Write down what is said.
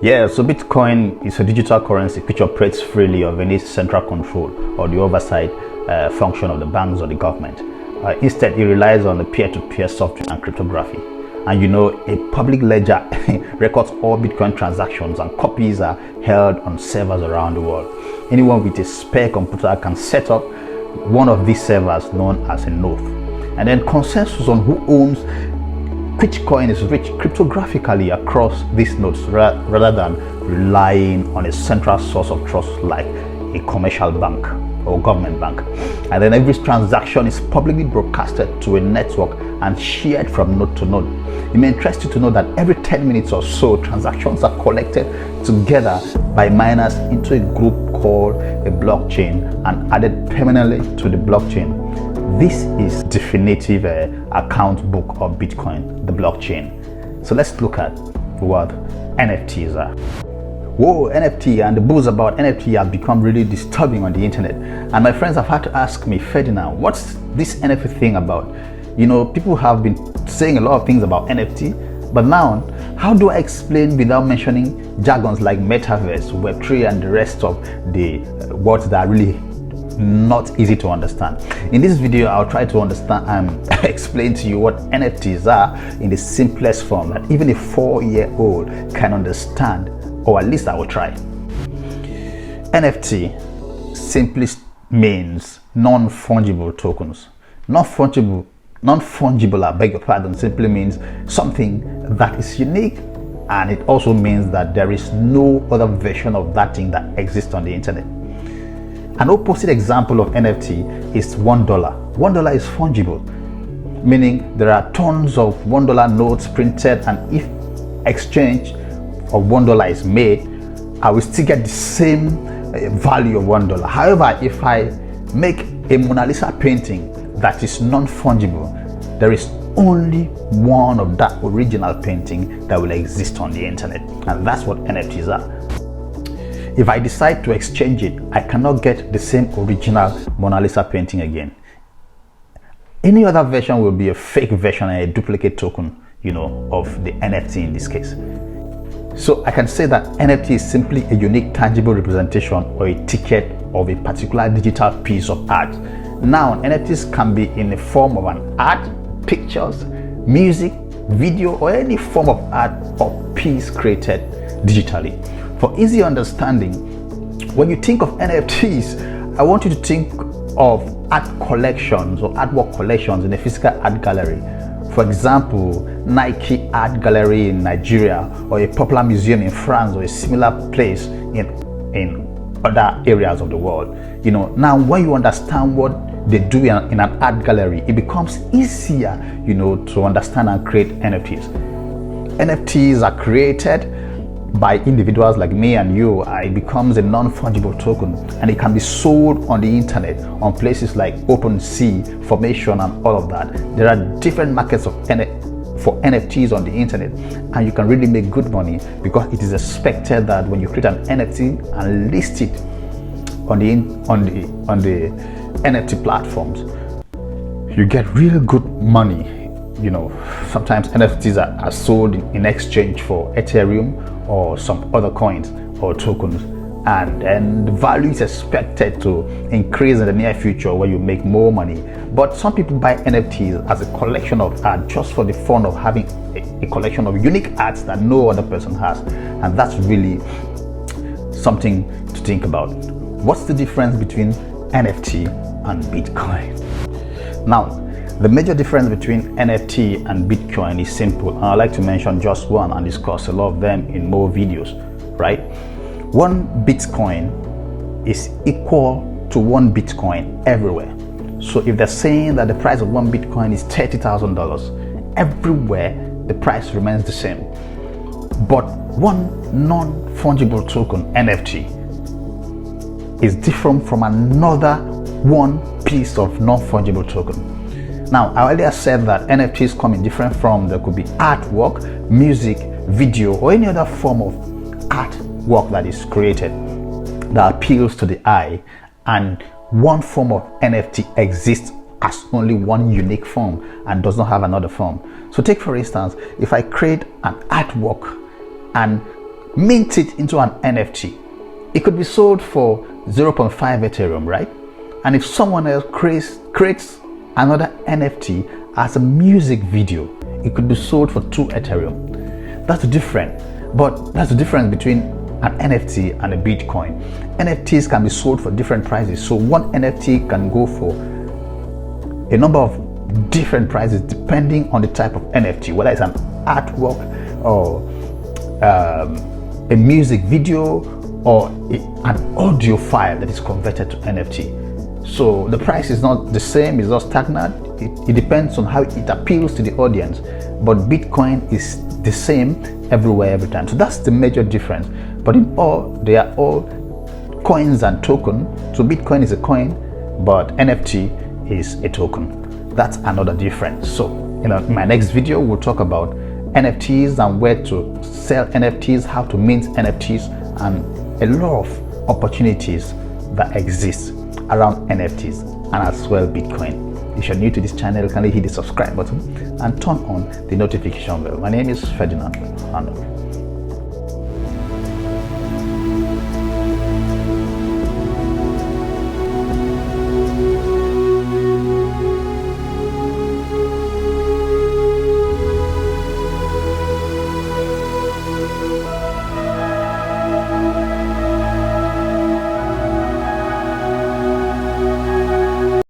Yeah, so Bitcoin is a digital currency which operates freely of any central control or the oversight function of the banks or the government. Instead, it relies on the peer-to-peer software and cryptography. And a public ledger records all Bitcoin transactions, and copies are held on servers around the world. Anyone with a spare computer can set up one of these servers known as a node. And then consensus on who owns which coin is reached cryptographically across these nodes rather than relying on a central source of trust like a commercial bank or government bank. And then every transaction is publicly broadcasted to a network and shared from node to node. It may interest you to know that every 10 minutes or so, transactions are collected together by miners into a group called a blockchain and added permanently to the blockchain. This is definitive account book of Bitcoin, the blockchain. So let's look at what NFTs are. Whoa, NFT and the buzz about NFT have become really disturbing on the internet. And my friends have had to ask me, Ferdinand, what's this NFT thing about? People have been saying a lot of things about NFT, but now, how do I explain without mentioning jargons like metaverse, Web3, and the rest of the words that are really not easy to understand? In this video, I'll try to understand and explain to you what NFTs are in the simplest form that even a 4-year-old can understand, or at least I will try. NFT simply means non-fungible tokens. Non-fungible, I beg your pardon, simply means something that is unique, and it also means that there is no other version of that thing that exists on the internet. An opposite example of NFT is $1. $1 is fungible, meaning there are tons of $1 notes printed, and if exchange of $1 is made, I will still get the same value of $1. However, if I make a Mona Lisa painting that is non-fungible, there is only one of that original painting that will exist on the internet, and that's what NFTs are. If I decide to exchange it, I cannot get the same original Mona Lisa painting again. Any other version will be a fake version and a duplicate token, of the NFT in this case. So I can say that NFT is simply a unique tangible representation or a ticket of a particular digital piece of art. Now, NFTs can be in the form of an art, pictures, music, video, or any form of art or piece created digitally. For easy understanding, when you think of NFTs, I want you to think of art collections or artwork collections in a physical art gallery. For example, Nike Art Gallery in Nigeria, or a popular museum in France, or a similar place in other areas of the world. Now when you understand what they do in an art gallery, it becomes easier, to understand and create NFTs. NFTs are created by individuals like me and you. It becomes a non-fungible token, and it can be sold on the internet on places like OpenSea, Formation, and all of that. There are different markets for NFTs on the internet, and you can really make good money, because it is expected that when you create an NFT and list it on the NFT platforms, you get real good money. Sometimes NFTs are sold in exchange for Ethereum or some other coins or tokens, and the value is expected to increase in the near future where you make more money. But some people buy NFTs as a collection of art just for the fun of having a collection of unique arts that no other person has, and that's really something to think about. What's the difference between NFT and Bitcoin? Now, the major difference between NFT and Bitcoin is simple, and I'd like to mention just one and discuss a lot of them in more videos, right? One Bitcoin is equal to one Bitcoin everywhere. So if they're saying that the price of one Bitcoin is $30,000, everywhere the price remains the same. But one non-fungible token, NFT, is different from another one piece of non-fungible token. Now, I earlier said that NFTs come in different forms. There could be artwork, music, video, or any other form of artwork that is created that appeals to the eye, and one form of NFT exists as only one unique form and does not have another form. So take for instance, if I create an artwork and mint it into an NFT. It could be sold for 0.5 Ethereum, right? And if someone else creates another NFT as a music video, it could be sold for 2 Ethereum. That's different. But that's the difference between an NFT and a Bitcoin. NFTs can be sold for different prices. So one NFT can go for a number of different prices depending on the type of NFT, whether it's an artwork or a music video or an audio file that is converted to NFT. So the price is not the same, it's not stagnant. It depends on how it appeals to the audience. But Bitcoin is the same everywhere, every time. So that's the major difference. But in all, they are all coins and tokens. So Bitcoin is a coin, but NFT is a token. That's another difference. So in my next video, we'll talk about NFTs and where to sell NFTs, how to mint NFTs, and a lot of opportunities that exist around NFTs and as well Bitcoin. If you're new to this channel, kindly hit the subscribe button and turn on the notification bell. My name is Ferdinand Arnold.